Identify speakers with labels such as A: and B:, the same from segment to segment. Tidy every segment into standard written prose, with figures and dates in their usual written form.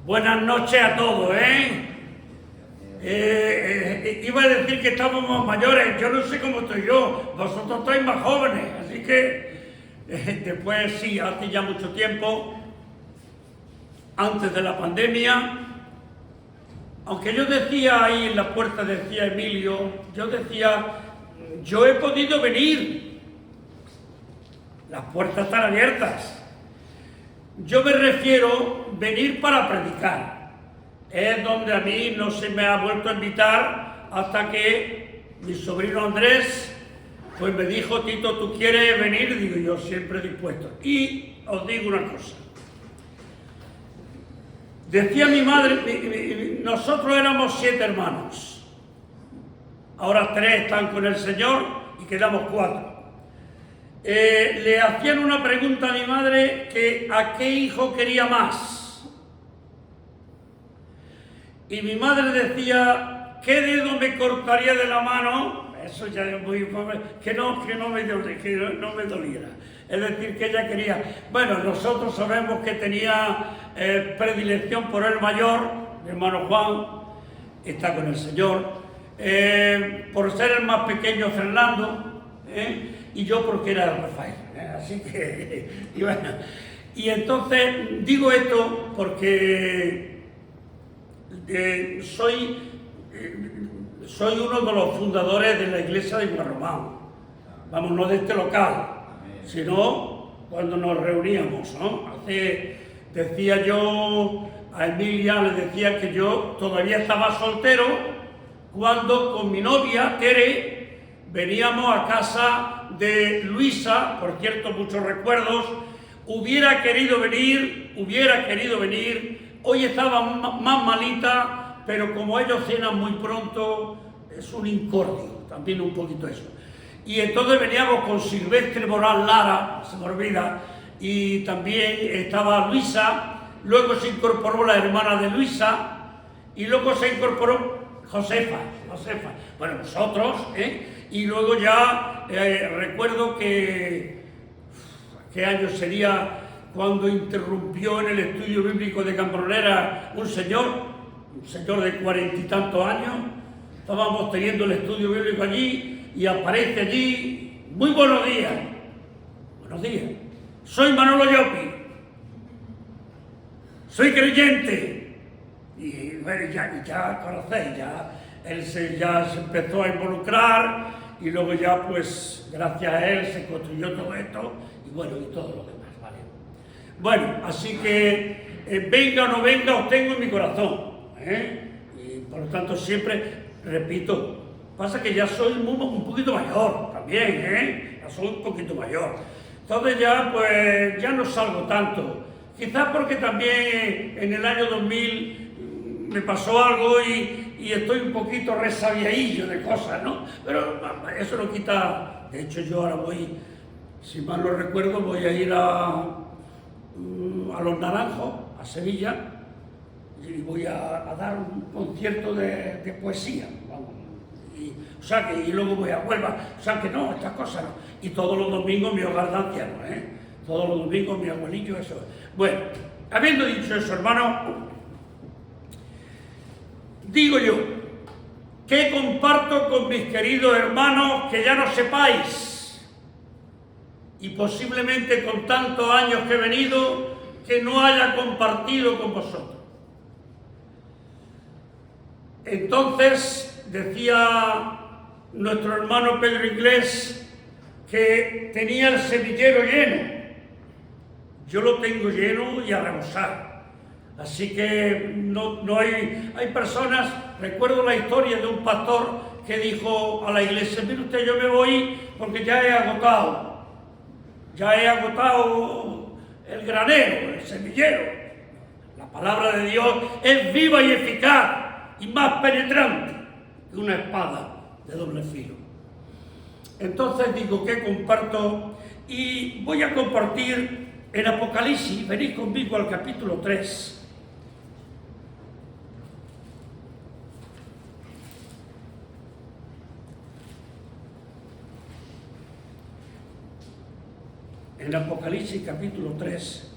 A: Buenas noches a todos, iba a decir que estamos mayores, yo no sé cómo estoy yo, vosotros estáis más jóvenes, así que después sí, hace ya mucho tiempo, antes de la pandemia, aunque yo decía ahí en la puerta, decía Emilio, yo decía, yo he podido venir, las puertas están abiertas. Yo me refiero a venir para predicar. Es donde a mí no se me ha vuelto a invitar hasta que mi sobrino Andrés pues me dijo, Tito, ¿tú quieres venir? Digo, yo siempre dispuesto. Y os digo una cosa. Decía mi madre, nosotros éramos 7 hermanos. Ahora 3 están con el Señor y quedamos 4. Le hacían una pregunta a mi madre que a qué hijo quería más. Y mi madre decía, ¿qué dedo me cortaría de la mano? Eso ya es muy que no me doliera. Es decir, que ella quería. Bueno, nosotros sabemos que tenía predilección por el mayor, mi hermano Juan, está con el Señor, por ser el más pequeño Fernando, y yo porque era Rafael, así que, y bueno, y entonces digo esto porque soy uno de los fundadores de la iglesia de Guarromán, vamos, no de este local, sino cuando nos reuníamos, ¿no? Decía yo a Emilia, le decía que yo todavía estaba soltero cuando con mi novia, Tere, veníamos a casa de Luisa, por cierto, muchos recuerdos, hubiera querido venir, hoy estaba más malita, pero como ellos cenan muy pronto, es un incordio, también un poquito eso. Y entonces veníamos con Silvestre Moral Lara, se me olvida, y también estaba Luisa, luego se incorporó la hermana de Luisa, y luego se incorporó Josefa, bueno, nosotros, y luego ya recuerdo que ¿qué año sería cuando interrumpió en el estudio bíblico de Cambronera un señor de 40 y tantos años? Estábamos teniendo el estudio bíblico allí y aparece allí, muy buenos días, soy Manolo Llopi, soy creyente, y bueno, ya conocéis, él ya se empezó a involucrar y luego ya pues gracias a él se construyó todo esto y bueno, y todo lo demás, ¿vale? Bueno, así que venga o no venga, os tengo en mi corazón, y por lo tanto siempre, repito, pasa que ya soy un poquito mayor también, ya soy un poquito mayor, entonces ya pues ya no salgo tanto, quizás porque también en el año 2000 me pasó algo y estoy un poquito resabiadillo de cosas, ¿no? Pero eso no quita, de hecho yo ahora voy, si mal no recuerdo, voy a ir a Los Naranjos, a Sevilla, y voy a dar un concierto de poesía, vamos. Y luego voy a Huelva, o sea que no, estas cosas no. Y todos los domingos mi hogar de ancianos, todos los domingos mi abuelillo, eso. Bueno, habiendo dicho eso, hermano, digo yo, que comparto con mis queridos hermanos que ya no sepáis, y posiblemente con tantos años que he venido, que no haya compartido con vosotros. Entonces, decía nuestro hermano Pedro Inglés, que tenía el semillero lleno. Yo lo tengo lleno y a rebosar. Así que no hay personas, recuerdo la historia de un pastor que dijo a la iglesia, mire usted, yo me voy porque ya he agotado el granero, el semillero. La palabra de Dios es viva y eficaz y más penetrante que una espada de doble filo. Entonces digo que comparto y voy a compartir en Apocalipsis, venid conmigo al capítulo 3. En Apocalipsis capítulo 3,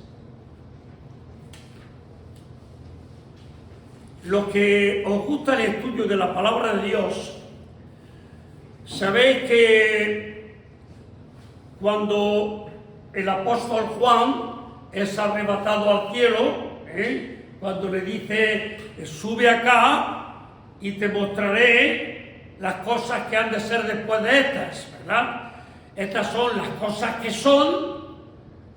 A: los que os gusta el estudio de la palabra de Dios, sabéis que cuando el apóstol Juan es arrebatado al cielo, cuando le dice, sube acá y te mostraré las cosas que han de ser después de estas, ¿verdad? Estas son las cosas que son,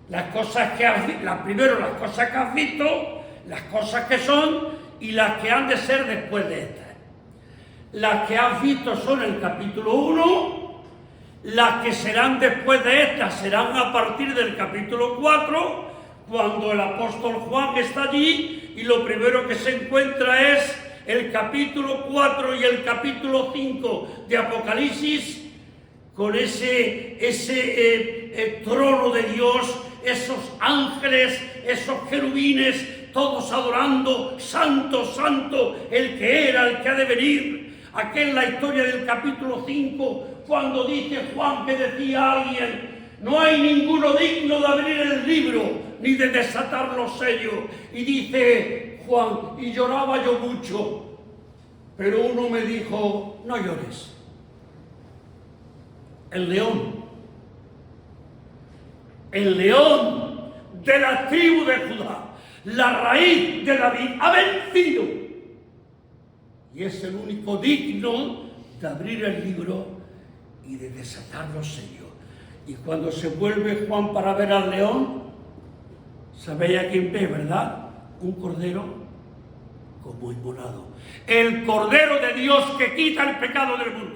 A: las cosas que has visto, primero las cosas que has visto, las cosas que son y las que han de ser después de estas. Las que has visto son el capítulo 1, las que serán después de estas serán a partir del capítulo 4, cuando el apóstol Juan está allí y lo primero que se encuentra es el capítulo 4 y el capítulo 5 de Apocalipsis, con ese trono de Dios, esos ángeles, esos querubines, todos adorando, santo, santo, el que era, el que ha de venir. Aquí en la historia del capítulo 5, cuando dice Juan que decía a alguien, no hay ninguno digno de abrir el libro, ni de desatar los sellos. Y dice Juan, y lloraba yo mucho, pero uno me dijo, no llores. El león de la tribu de Judá, la raíz de David, ha vencido. Y es el único digno de abrir el libro y de desatar los sellos. Y cuando se vuelve Juan para ver al león, sabéis a quién ve, ¿verdad? Un cordero como inmolado. El cordero de Dios que quita el pecado del mundo.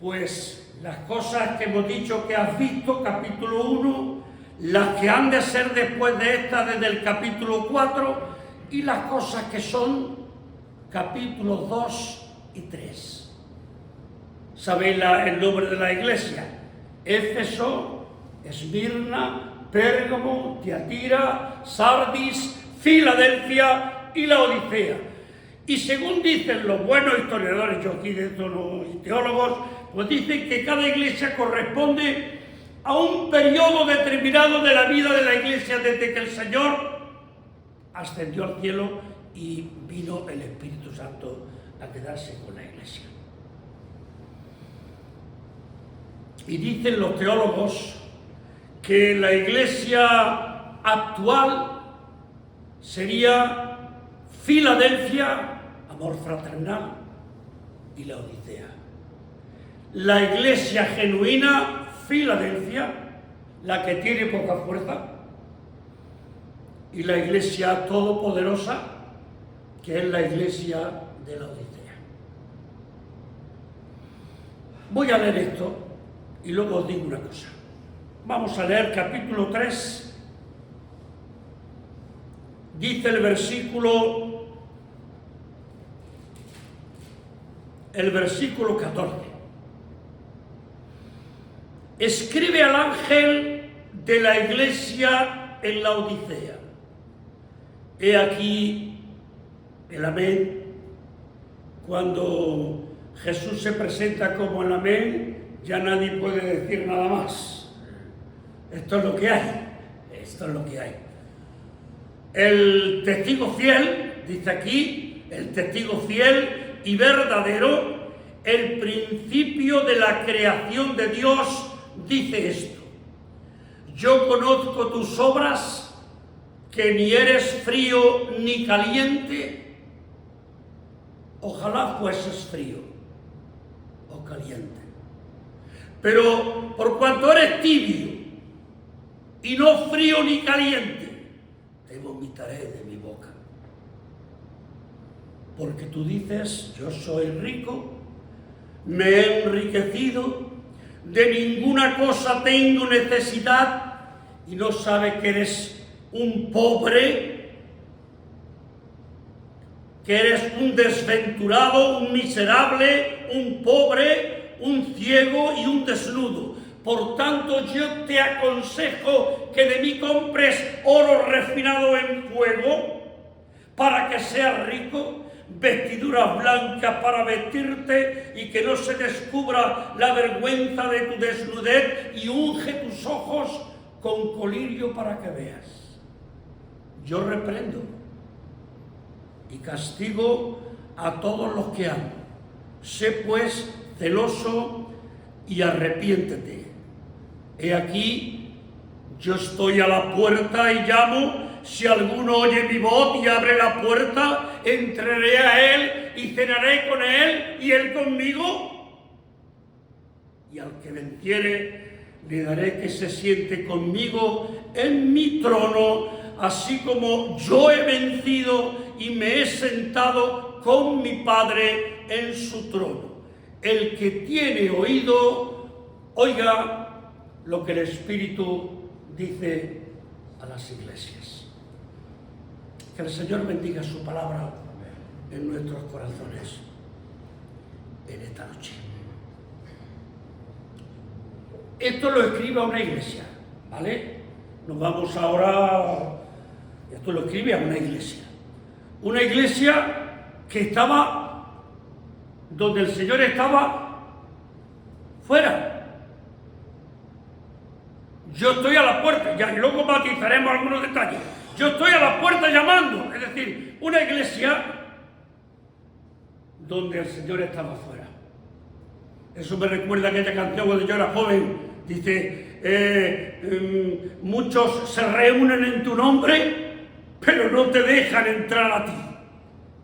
A: Pues las cosas que hemos dicho que has visto, capítulo 1, las que han de ser después de esta desde el capítulo 4 y las cosas que son capítulos 2 y 3. ¿Sabéis el nombre de la iglesia? Éfeso, Esmirna, Pérgamo, Tiatira, Sardis, Filadelfia y la Odisea. Y según dicen los buenos historiadores, yo aquí dentro no, y teólogos, pues dicen que cada iglesia corresponde a un periodo determinado de la vida de la iglesia desde que el Señor ascendió al cielo y vino el Espíritu Santo a quedarse con la iglesia. Y dicen los teólogos que la iglesia actual sería Filadelfia, amor fraternal, y la Odisea. La iglesia genuina, Filadelfia, la que tiene poca fuerza, y la iglesia todopoderosa, que es la iglesia de la Odisea. Voy a leer esto y luego os digo una cosa. Vamos a leer capítulo 3. Dice el versículo 14. Escribe al ángel de la iglesia en la Odisea. He aquí el amén. Cuando Jesús se presenta como el amén, ya nadie puede decir nada más. Esto es lo que hay. Esto es lo que hay. El testigo fiel, dice aquí, el testigo fiel y verdadero, el principio de la creación de Dios, dice esto: yo conozco tus obras, que ni eres frío ni caliente. Ojalá fueses frío o caliente. Pero por cuanto eres tibio y no frío ni caliente, te vomitaré de mi boca. Porque tú dices, yo soy rico, me he enriquecido, de ninguna cosa tengo necesidad, y no sabes que eres un pobre, que eres un desventurado, un miserable, un pobre, un ciego y un desnudo. Por tanto, yo te aconsejo que de mí compres oro refinado en fuego, para que seas rico, vestiduras blancas para vestirte y que no se descubra la vergüenza de tu desnudez, y unge tus ojos con colirio para que veas. yo reprendo y castigo a todos los que amo. Sé pues celoso y arrepiéntete. He aquí, yo estoy a la puerta y llamo. Si alguno oye mi voz y abre la puerta, entraré a él y cenaré con él y él conmigo. Y al que venciere, le daré que se siente conmigo en mi trono, así como yo he vencido y me he sentado con mi Padre en su trono. El que tiene oído, oiga lo que el Espíritu dice a las iglesias. Que el Señor bendiga su palabra en nuestros corazones en esta noche. Esto lo escribe a una iglesia, ¿vale? Nos vamos ahora... Esto lo escribe a una iglesia. Una iglesia que estaba donde el Señor estaba fuera. Yo estoy a la puerta, ya, y luego matizaremos algunos detalles. Yo estoy a la puerta llamando, es decir, una iglesia donde el Señor estaba fuera. Eso me recuerda aquella canción cuando yo era joven, dice, muchos se reúnen en tu nombre, pero no te dejan entrar a ti.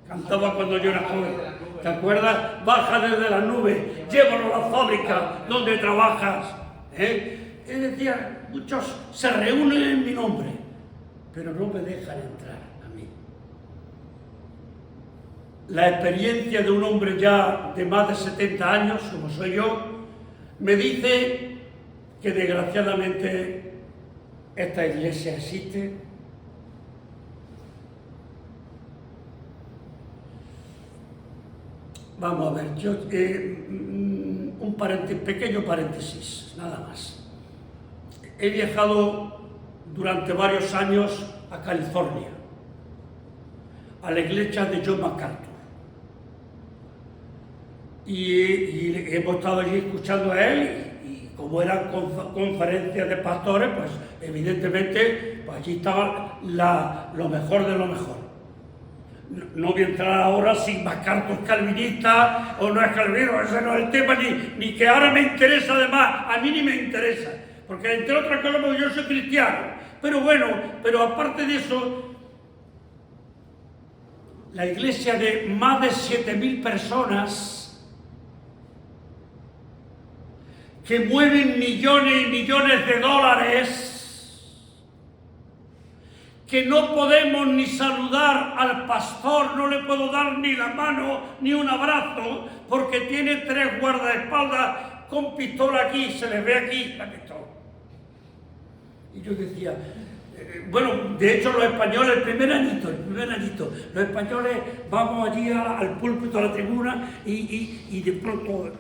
A: Cantaba cuando yo era joven. ¿Te acuerdas? Baja desde las nubes, llévalo a la fábrica donde trabajas. Es decir, muchos se reúnen en mi nombre, pero no me dejan entrar a mí. La experiencia de un hombre ya de más de 70 años, como soy yo, me dice que desgraciadamente esta iglesia existe. Vamos a ver, yo un pequeño paréntesis, nada más. He viajado durante varios años a California, a la iglesia de John MacArthur. Y hemos estado allí escuchando a él, y como eran conferencias de pastores, pues evidentemente pues allí estaba lo mejor de lo mejor. No voy a entrar ahora si MacArthur es calvinista o no es calvinista, ese no es el tema, ni que ahora me interesa, además, a mí ni me interesa, porque entre otras cosas porque yo soy cristiano. Pero bueno, pero aparte de eso, la iglesia de más de 7.000 personas que mueven millones y millones de dólares, que no podemos ni saludar al pastor, no le puedo dar ni la mano ni un abrazo, porque tiene 3 guardaespaldas con pistola aquí, se les ve aquí la pistola. Y yo decía, bueno, de hecho los españoles, el primer añito, los españoles vamos allí al púlpito, a la tribuna, y de pronto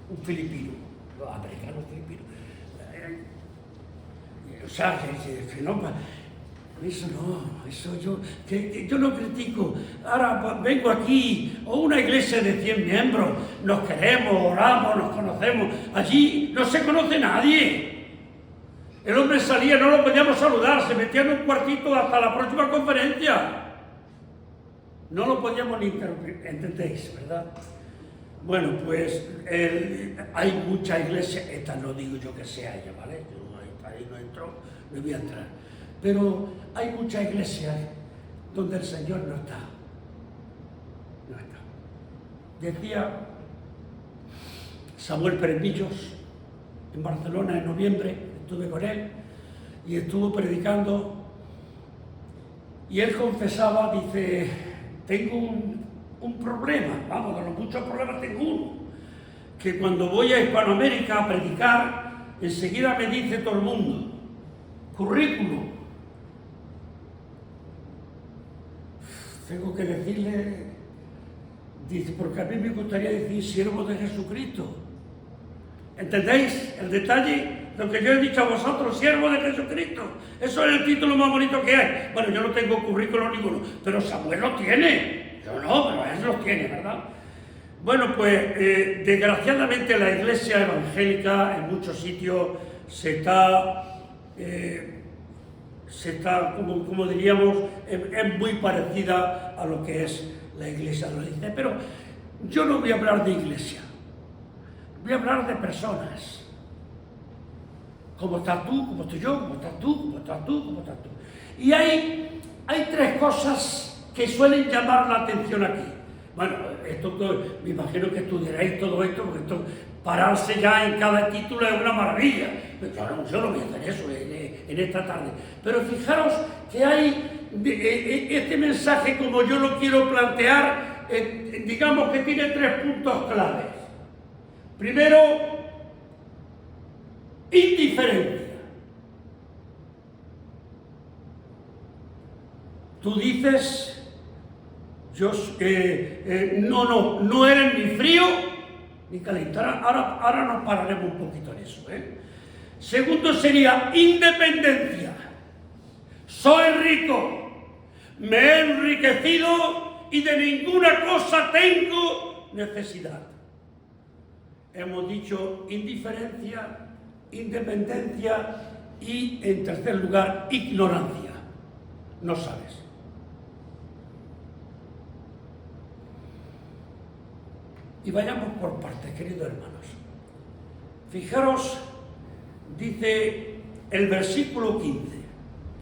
A: un filipino, los americanos filipinos, o sea, que no... Eso yo no critico. Ahora vengo aquí, o una iglesia de 100 miembros, nos queremos, oramos, nos conocemos. Allí no se conoce nadie. El hombre salía, no lo podíamos saludar, se metía en un cuartito hasta la próxima conferencia. No lo podíamos ni interrumpir, ¿entendéis, verdad? Bueno, pues hay muchas iglesias, esta no digo yo que sea ella, ¿vale? Yo ahí no entro, no voy a entrar. Pero hay muchas iglesias donde el Señor no está. No está. Decía Samuel Peremillos en Barcelona en noviembre, estuve con él y estuvo predicando, y él confesaba, dice, tengo un problema, vamos, de los muchos problemas tengo uno, que cuando voy a Hispanoamérica a predicar, enseguida me dice todo el mundo, currículum. Tengo que decirle, dice, porque a mí me gustaría decir siervo de Jesucristo. ¿Entendéis el detalle? Lo que yo he dicho a vosotros, siervo de Jesucristo. Eso es el título más bonito que hay. Bueno, yo no tengo currículum ninguno, pero Samuel lo tiene. Yo no, pero él lo tiene, ¿verdad? Bueno, pues desgraciadamente la iglesia evangélica en muchos sitios se está como diríamos, es muy parecida a lo que es la iglesia, lo dice. Pero yo no voy a hablar de iglesia, voy a hablar de personas. ¿Cómo estás tú? ¿Cómo estoy yo? ¿Cómo estás tú? ¿Cómo estás tú? ¿Cómo estás tú? Y hay tres cosas que suelen llamar la atención aquí. Bueno, esto me imagino que estudiaréis todo esto, porque esto, pararse ya en cada título es una maravilla. Pero yo no voy a hacer eso en esta tarde. Pero fijaros que hay este mensaje, como yo lo quiero plantear, digamos que tiene 3 puntos claves. Primero, indiferencia. Tú dices, no eres ni frío ni caliente. Ahora nos pararemos un poquito en eso. Segundo sería independencia. Soy rico, me he enriquecido y de ninguna cosa tengo necesidad. Hemos dicho indiferencia, independencia y, en tercer lugar, ignorancia. No sabes. Y vayamos por partes, queridos hermanos. Fijaros, dice el versículo 15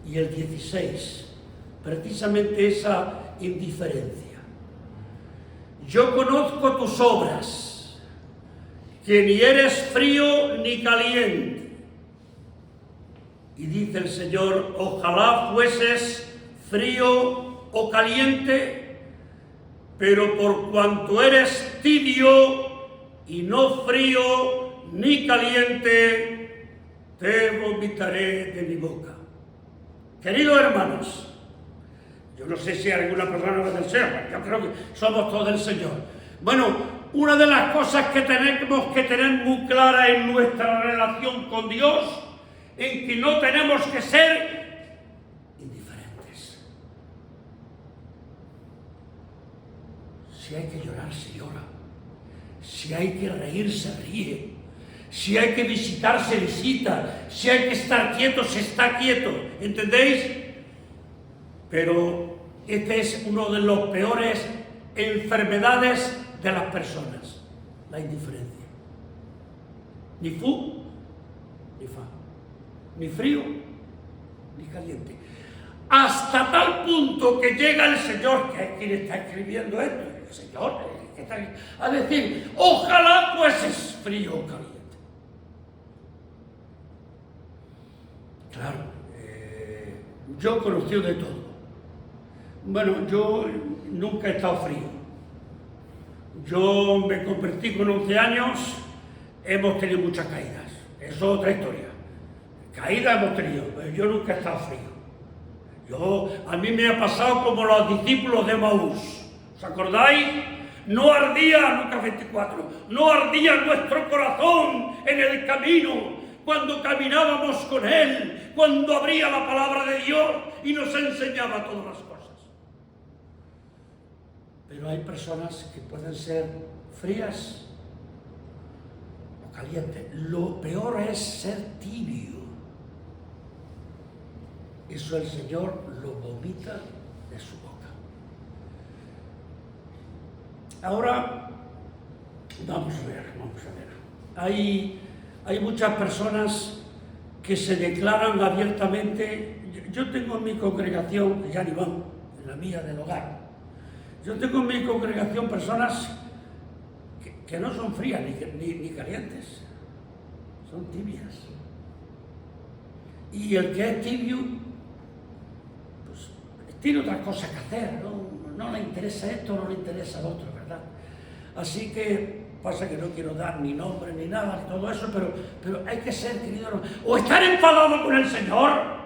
A: y el 16, precisamente esa indiferencia. Yo conozco tus obras, que ni eres frío ni caliente. Y dice el Señor, ojalá fueses frío o caliente, pero por cuanto eres tibio y no frío ni caliente, te vomitaré de mi boca. Queridos hermanos, yo no sé si alguna persona lo desea, yo creo que somos todos del Señor. Bueno, una de las cosas que tenemos que tener muy clara en nuestra relación con Dios, en que no tenemos que ser indiferentes. Si hay que llorar, se llora. Si hay que reír, se ríe. Si hay que visitar, se visita. Si hay que estar quieto, se está quieto. ¿Entendéis? Pero este es uno de los peores enfermedades de las personas, la indiferencia. Ni fu, ni fa, ni frío, ni caliente. Hasta tal punto que llega el Señor, que es quien está escribiendo esto, el Señor, que está a decir, ojalá fueses frío o caliente. Claro, yo he conocido de todo. Bueno, yo nunca he estado frío. Yo me convertí con 11 años, hemos tenido muchas caídas. Eso es otra historia. Caídas hemos tenido, pero yo nunca he estado frío. A mí me ha pasado como los discípulos de Maús. ¿Os acordáis? No ardía, Lucas 24, no ardía nuestro corazón en el camino cuando caminábamos con Él, cuando abría la palabra de Dios y nos enseñaba todas las cosas. Pero hay personas que pueden ser frías o calientes. Lo peor es ser tibio. Eso el Señor lo vomita de su boca. Ahora, vamos a ver. Hay muchas personas que se declaran abiertamente. Yo tengo en mi congregación, ya ni van, en la mía del hogar, yo tengo en mi congregación personas que no son frías ni calientes, son tibias. Y el que es tibio, pues tiene otras cosas que hacer, no le interesa esto, no le interesa lo otro, ¿verdad? Así que pasa que no quiero dar ni nombre ni nada, todo eso, pero hay que ser, querido hermano, o estar enfadado con el Señor,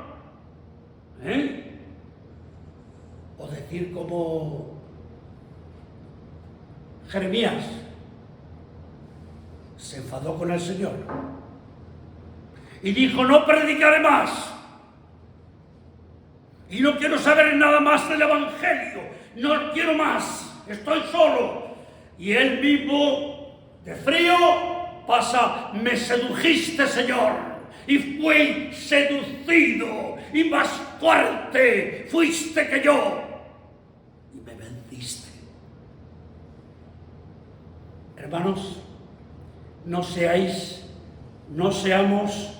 A: o decir como Jeremías, se enfadó con el Señor y dijo, no predicaré más y no quiero saber nada más del Evangelio, no quiero más, estoy solo. Y él mismo, de frío, pasa, me sedujiste, Señor, y fui seducido y más fuerte fuiste que yo y me venciste. Hermanos, no seamos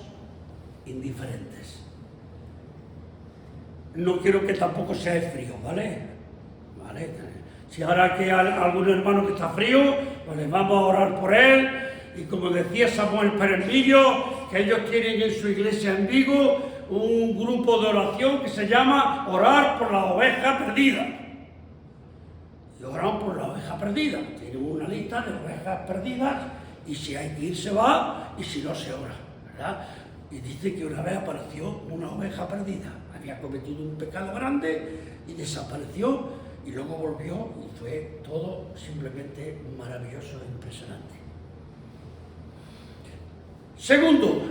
A: indiferentes. No quiero que tampoco seáis fríos, ¿vale? Si ahora hay algún hermano que está frío, pues les vamos a orar por él. Y como decía Samuel Peremillo, que ellos tienen en su iglesia en Vigo un grupo de oración que se llama Orar por la Oveja Perdida. Y oran por la oveja perdida. Tienen una lista de ovejas perdidas y si hay que ir se va y si no se ora, ¿verdad? Y dice que una vez apareció una oveja perdida. Había cometido un pecado grande y desapareció. Y luego volvió y fue todo simplemente maravilloso e impresionante. Segundo,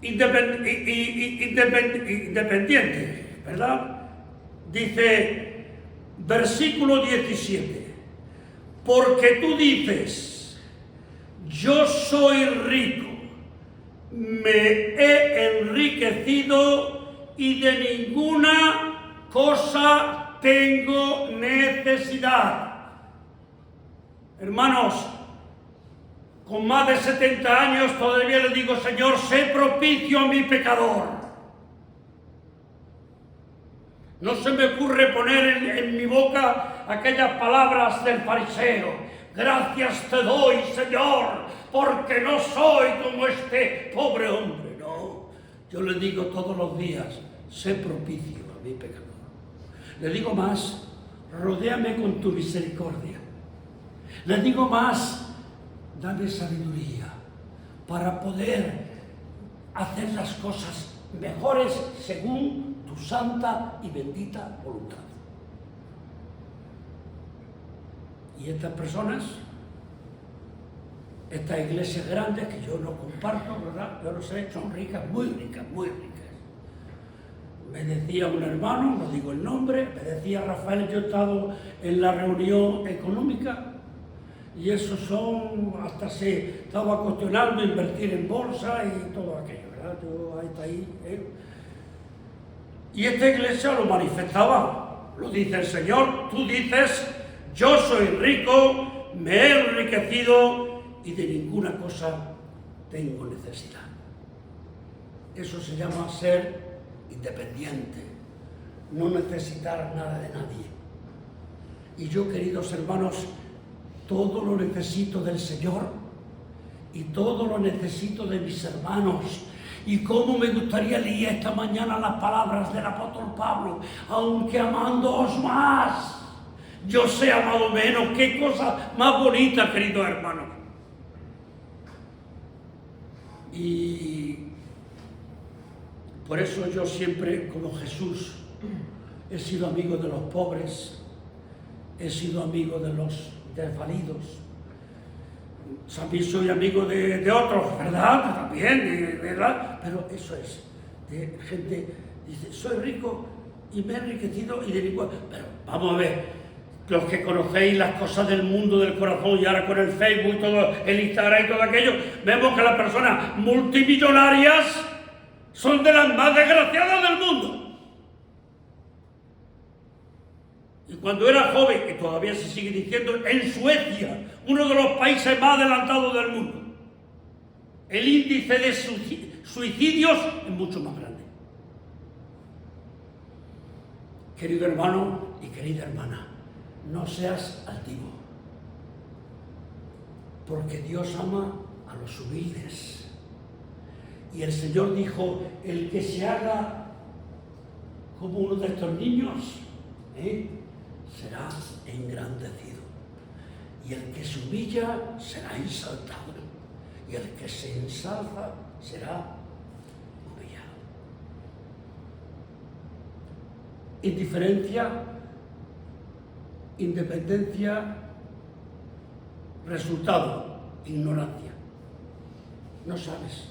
A: independiente, ¿verdad? Dice, versículo 17, porque tú dices, yo soy rico, me he enriquecido y de ninguna cosa tengo necesidad. Hermanos, con más de 70 años todavía le digo, Señor, sé propicio a mi pecador. No se me ocurre poner en mi boca aquellas palabras del fariseo. Gracias te doy, Señor, porque no soy como este pobre hombre. No, yo le digo todos los días, sé propicio a mi pecador. Le digo más, rodéame con tu misericordia. Le digo más, dame sabiduría para poder hacer las cosas mejores según tu santa y bendita voluntad. Y estas personas, estas iglesias grandes que yo no comparto, ¿verdad? Yo no sé, son ricas, muy ricas, muy ricas. Me decía un hermano, no digo el nombre, me decía Rafael, yo he estado en la reunión económica y eso son, hasta se estaba cuestionando invertir en bolsa y todo aquello, ¿verdad? Yo ahí, Y esta iglesia lo manifestaba, lo dice el Señor, tú dices, yo soy rico, me he enriquecido y de ninguna cosa tengo necesidad. Eso se llama ser independiente, no necesitar nada de nadie. Y yo, queridos hermanos, todo lo necesito del Señor y todo lo necesito de mis hermanos. Y cómo me gustaría leer esta mañana las palabras del apóstol Pablo, aunque amándoos más, yo sé amado menos. Qué cosa más bonita, queridos hermanos. Y por eso yo siempre, como Jesús, he sido amigo de los pobres, he sido amigo de los desvalidos. También soy amigo de otros, ¿verdad? También, ¿verdad? Pero eso es, de gente, dice, soy rico y me he enriquecido y de ninguna... Pero vamos a ver, los que conocéis las cosas del mundo del corazón y ahora con el Facebook, todo el Instagram y todo aquello, vemos que las personas multimillonarias son de las más desgraciadas del mundo. Y cuando era joven, que todavía se sigue diciendo, en Suecia, uno de los países más adelantados del mundo, el índice de suicidios es mucho más grande. Querido hermano y querida hermana, no seas altivo, porque Dios ama a los humildes. Y el Señor dijo, el que se haga como uno de estos niños, será engrandecido. Y el que se humilla será ensalzado. Y el que se ensalza será humillado. Indiferencia, independencia, resultado, ignorancia. No sabes.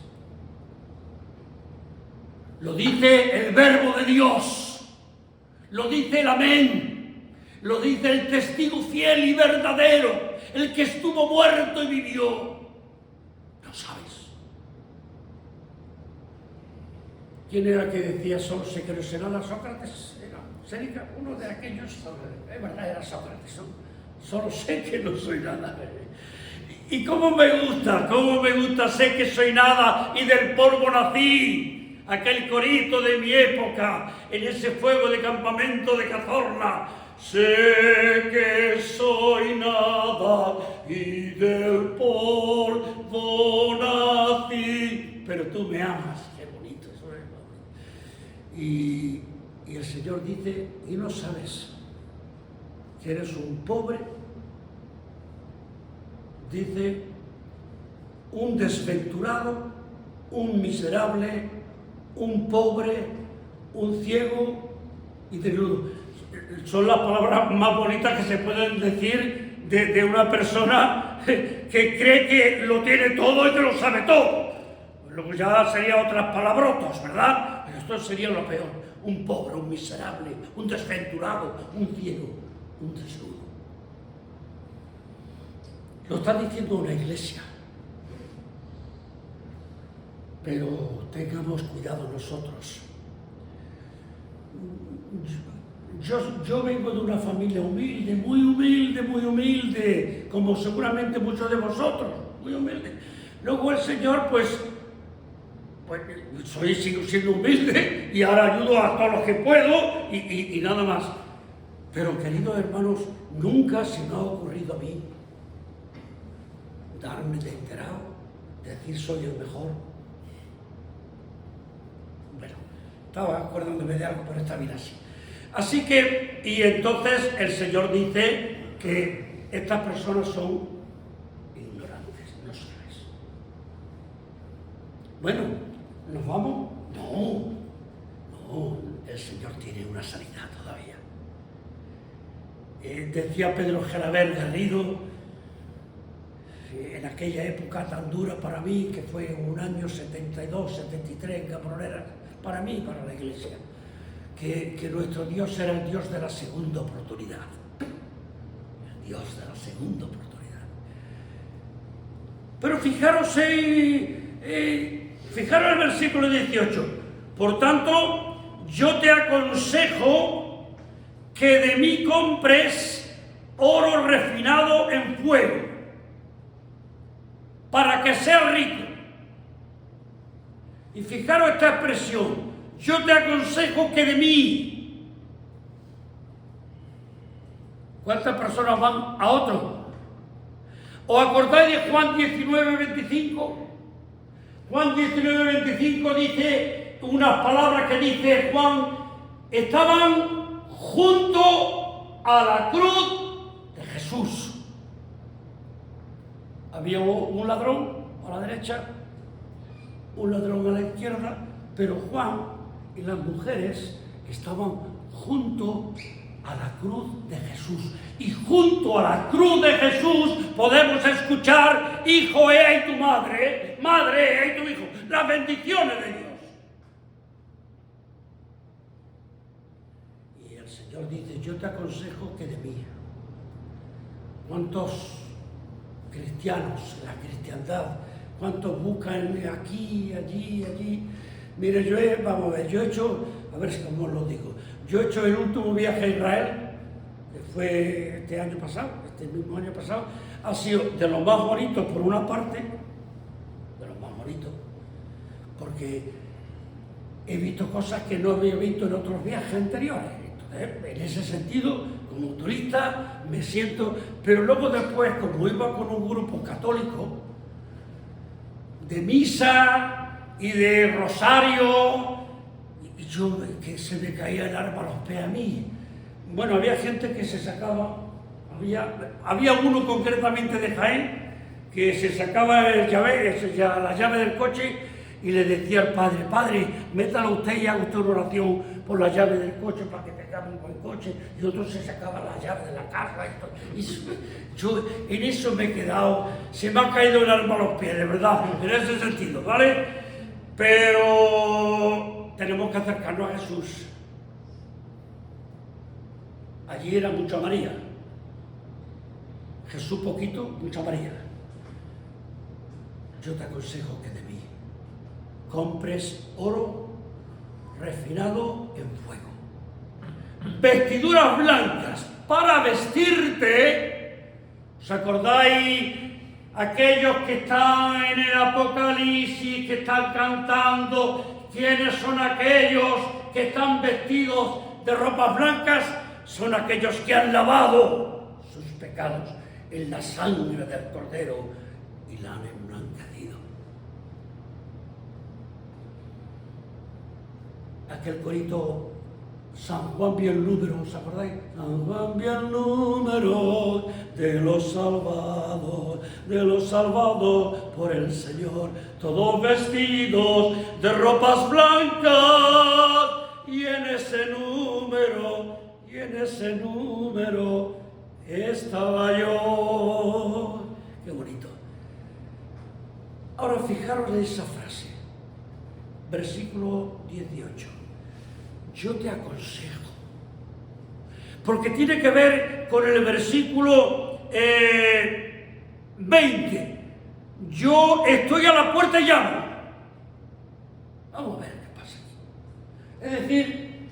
A: Lo dice el verbo de Dios, lo dice el amén, lo dice el testigo fiel y verdadero, el que estuvo muerto y vivió. No sabes. ¿Quién era que decía solo sé que no sé nada? Sócrates. Era Séneca, uno de aquellos. Es verdad, era Sócrates, ¿no? Solo sé que no soy nada. Y cómo me gusta, sé que soy nada y del polvo nací. Aquel corito de mi época, en ese fuego de campamento de Cazorla. Sé que soy nada y del polvo nací. Pero tú me amas, qué bonito eso es. Y el Señor dice, y no sabes que eres un pobre, dice, un desventurado, un miserable, un pobre, un ciego y desnudo. Son las palabras más bonitas que se pueden decir de una persona que cree que lo tiene todo y que lo sabe todo. Luego ya serían otras palabrotas, ¿verdad? Pero esto sería lo peor. Un pobre, un miserable, un desventurado, un ciego, un desnudo. Lo está diciendo una iglesia. Pero tengamos cuidado nosotros. Yo vengo de una familia humilde, muy humilde, como seguramente muchos de vosotros, muy humilde. Luego el Señor, pues sigo siendo humilde y ahora ayudo a todos los que puedo y nada más. Pero queridos hermanos, nunca se me ha ocurrido a mí darme de enterado, decir soy el mejor. Bueno, estaba acordándome de algo, pero está bien así. Así que, y entonces el Señor dice que estas personas son ignorantes, no sabes. Bueno, ¿nos vamos? No, el Señor tiene una sanidad todavía. Decía Pedro Gelabert Garrido, en aquella época tan dura para mí, que fue un año 72, 73 en Cabroneras, para mí y para la Iglesia, que nuestro Dios era el Dios de la segunda oportunidad. El Dios de la segunda oportunidad. Pero fijaros el versículo 18. Por tanto, yo te aconsejo que de mí compres oro refinado en fuego, para que seas rico. Y fijaros esta expresión. Yo te aconsejo que de mí. ¿Cuántas personas van a otro? ¿Os acordáis de Juan 19:25? Juan 19:25 dice unas palabras que dice Juan, estaban junto a la cruz de Jesús. Había un ladrón a la derecha, un ladrón a la izquierda, pero Juan y las mujeres estaban junto a la cruz de Jesús. Y junto a la cruz de Jesús podemos escuchar, hijo, he ahí tu madre, madre, he ahí tu hijo, las bendiciones de Dios. Y el Señor dice, yo te aconsejo que de mí. ¿Cuántos cristianos, la cristiandad, cuántos buscan aquí, allí? Mire, yo he hecho, a ver si cómo lo digo, yo he hecho el último viaje a Israel, que fue este mismo año pasado, ha sido de los más bonitos por una parte, de los más bonitos, porque he visto cosas que no había visto en otros viajes anteriores. Entonces, en ese sentido, como turista, me siento, pero luego después, como iba con un grupo católico, de misa y de rosario, y yo que se me caía el alma a los pies a mí. Bueno, había gente que se sacaba, había uno concretamente de Jaén que se sacaba la llave del coche y le decía al padre, padre, métala usted y haga usted una oración por la llave del coche para que tengamos un buen coche, y otro se sacaba la llave de la casa. Y yo en eso me he quedado, se me ha caído el alma a los pies, de verdad, en ese sentido, ¿vale? Pero tenemos que acercarnos a Jesús. Allí era mucha María. Jesús poquito, mucha María. Yo te aconsejo que de mí compres oro refinado en fuego. Vestiduras blancas para vestirte. ¿Os acordáis aquellos que están en el Apocalipsis, que están cantando? ¿Quiénes son aquellos que están vestidos de ropas blancas? Son aquellos que han lavado sus pecados en la sangre del Cordero y la han emblanquecido. Aquel corito, San Juan vio el número, ¿os acordáis? San Juan vio el número de los salvados por el Señor, todos vestidos de ropas blancas, y en ese número estaba yo. Qué bonito. Ahora fijaros en esa frase, versículo 18. Yo te aconsejo, porque tiene que ver con el versículo 20. Yo estoy a la puerta y llamo. Vamos a ver qué pasa aquí. Es decir,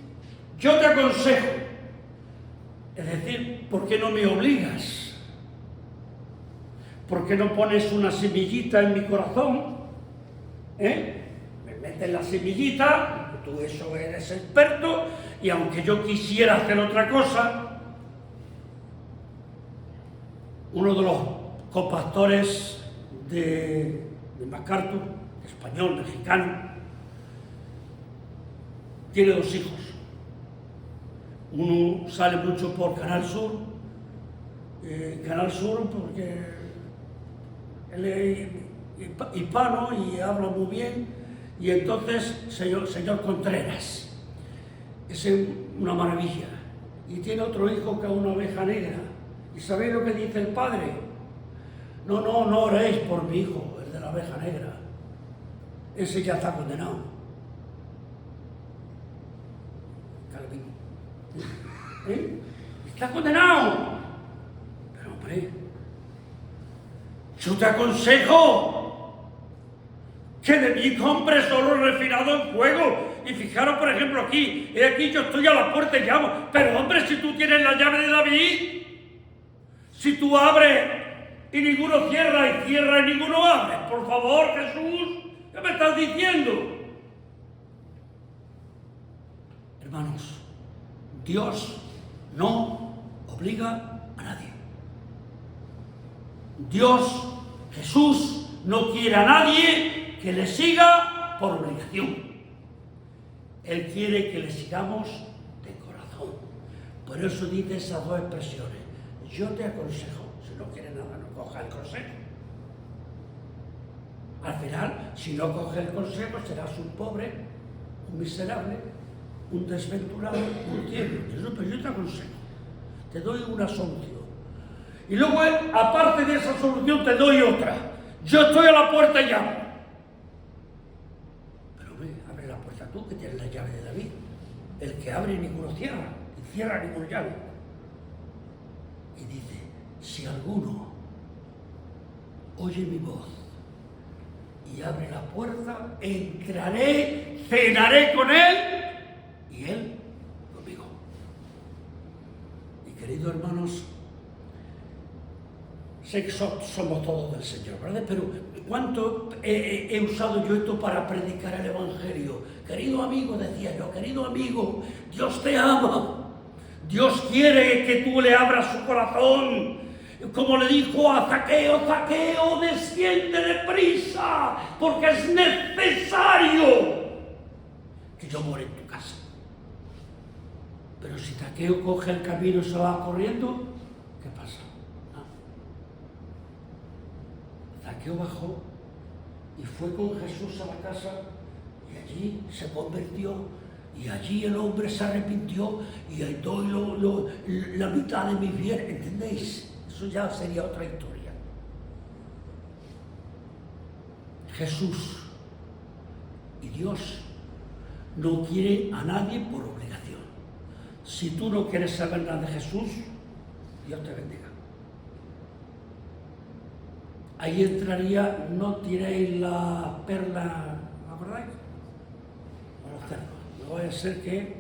A: yo te aconsejo. Es decir, ¿por qué no me obligas? ¿Por qué no pones una semillita en mi corazón? Me metes la semillita. Tú eso eres experto, y aunque yo quisiera hacer otra cosa, uno de los copastores de MacArthur, español, mexicano, tiene 2 hijos. Uno sale mucho por Canal Sur porque él es hispano y habla muy bien. Y entonces, señor Contreras, es una maravilla. Y tiene otro hijo que es una oveja negra. ¿Y sabéis lo que dice el padre? No oréis por mi hijo, el de la oveja negra. Ese ya está condenado. Calvino. Está condenado. Pero hombre, yo te aconsejo que de mí compre solo refinado en fuego. Y fijaros, por ejemplo, aquí yo estoy a la puerta y llamo. Pero hombre, si tú tienes la llave de David, si tú abres y ninguno cierra, y cierra y ninguno abre, por favor, Jesús, ¿qué me estás diciendo? Hermanos, Dios no obliga a nadie. Dios, Jesús, no quiere a nadie que le siga por obligación. Él quiere que le sigamos de corazón. Por eso dice esas 2 expresiones. Yo te aconsejo. Si no quiere nada, no coja el consejo. Al final, si no coge el consejo, serás un pobre, un miserable, un desventurado, un ciego. Pero yo te aconsejo. Te doy una solución. Y luego, aparte de esa solución, te doy otra. Yo estoy a la puerta y llamo. Abre la puerta tú, que tienes la llave de David. El que abre ninguno cierra, y cierra ninguno llave. Y dice, si alguno oye mi voz y abre la puerta, entraré, cenaré con él y él conmigo. Y queridos hermanos, sé que somos todos del Señor, ¿verdad? Pero ¿cuánto he usado yo esto para predicar el Evangelio? Querido amigo, decía yo, querido amigo, Dios te ama. Dios quiere que tú le abras su corazón. Como le dijo a Zaqueo, Zaqueo, desciende deprisa, porque es necesario que yo more en tu casa. Pero si Zaqueo coge el camino y se va corriendo, ¿qué pasa? Zaqueo bajó y fue con Jesús a la casa, y allí se convirtió, y allí el hombre se arrepintió, y doy la mitad de mis bienes, ¿entendéis? Eso ya sería otra historia. Jesús y Dios no quiere a nadie por obligación. Si tú no quieres saber nada de Jesús, Dios te bendiga. Ahí entraría, no tiréis la perla, ¿me acordáis? A los cerdos, no no vaya a ser que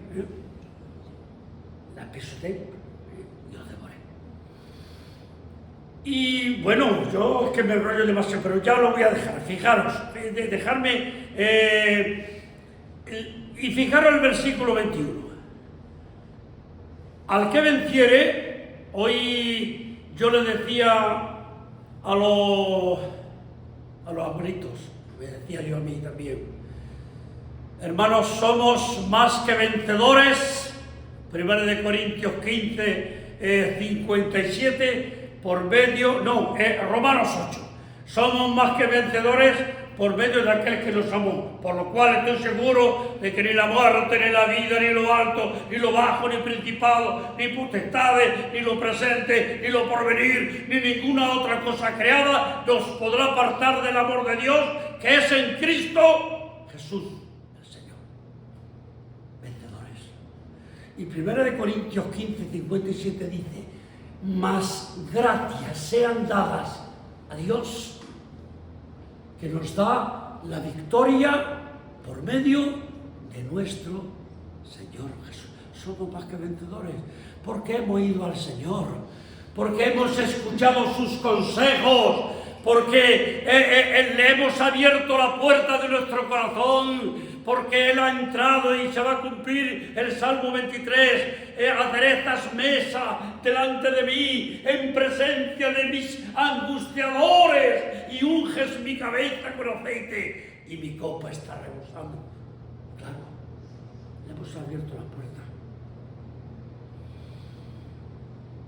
A: la pisoteen y los devoren. Y bueno, yo es que me enrollo demasiado, pero ya lo voy a dejar. Fijaros, dejarme y fijaros el versículo 21. Al que venciere, hoy yo le decía a los abuelitos, me decía yo a mí también, hermanos, somos más que vencedores, 1 Corintios 15, 57, por medio, Romanos 8, somos más que vencedores por medio de aquel que nos amó, por lo cual estoy seguro de que ni la muerte, ni la vida, ni lo alto, ni lo bajo, ni principado, ni potestades, ni lo presente, ni lo porvenir, ni ninguna otra cosa creada nos podrá apartar del amor de Dios que es en Cristo Jesús, el Señor. Vencedores. Y 1 Corintios 15, 57 dice, mas gracias sean dadas a Dios, que nos da la victoria por medio de nuestro Señor Jesús. Somos más que vencedores, porque hemos ido al Señor, porque hemos escuchado sus consejos, porque le hemos abierto la puerta de nuestro corazón, porque Él ha entrado y se va a cumplir el Salmo 23, aderezas mesa delante de mí, en presencia de mis angustiadores, y unges mi cabeza con aceite, y mi copa está rebosando. Claro, le hemos abierto la puerta.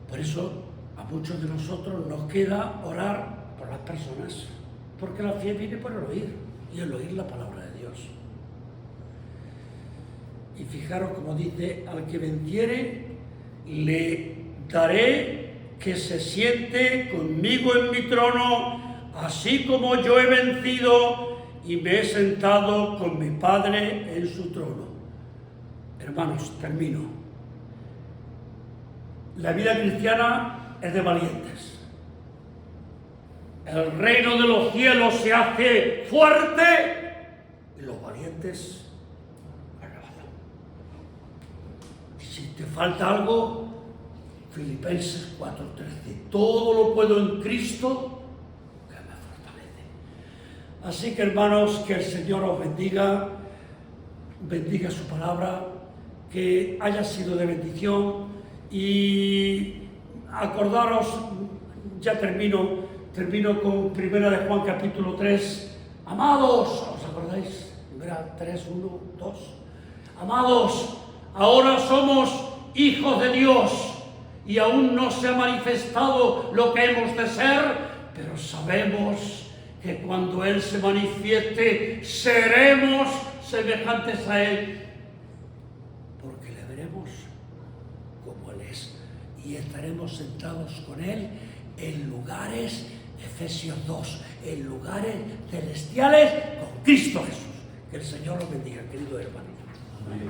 A: Por eso, a muchos de nosotros nos queda orar por las personas, porque la fe viene por el oír, y el oír la palabra de Dios. Y fijaros como dice, al que venciere, le daré que se siente conmigo en mi trono, así como yo he vencido y me he sentado con mi Padre en su trono. Hermanos, termino. La vida cristiana es de valientes. El reino de los cielos se hace fuerte y los valientes si te falta algo, Filipenses 4:13, todo lo puedo en Cristo que me fortalece. Así que hermanos, que el Señor os bendiga, bendiga su palabra, que haya sido de bendición y acordaros, ya termino con 1 de Juan capítulo 3, amados, ¿os acordáis? 3, 1, 2, amados, ahora somos hijos de Dios y aún no se ha manifestado lo que hemos de ser, pero sabemos que cuando Él se manifieste seremos semejantes a Él, porque le veremos como Él es y estaremos sentados con Él en lugares, Efesios 2, en lugares celestiales con Cristo Jesús. Que el Señor los bendiga, querido hermano. Amén.